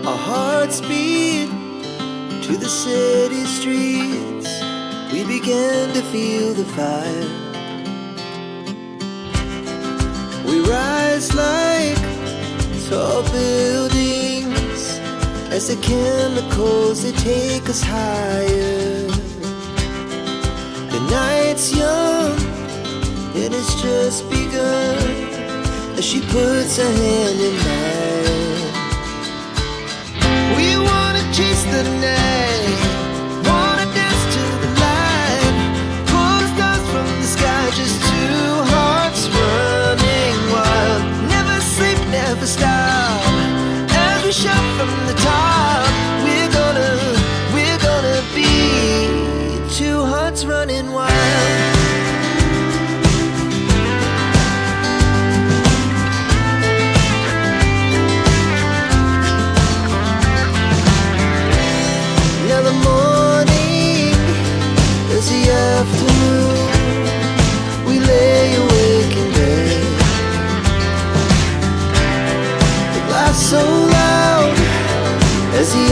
Our hearts beat to the city streets. We began to feel the fire. We rise like tall buildings as the chemicals, they take us higher. The night's young and it's just begun as she puts her hand in mine. We wanna chase the night, wanna dance to the light, pull the stars from the sky, just two hearts running wild. Never sleep, never stop, as we shout from the top. We're gonna be two hearts running wild. Now the morning is the afternoon. We lay awake in bed. The laughs so loud as the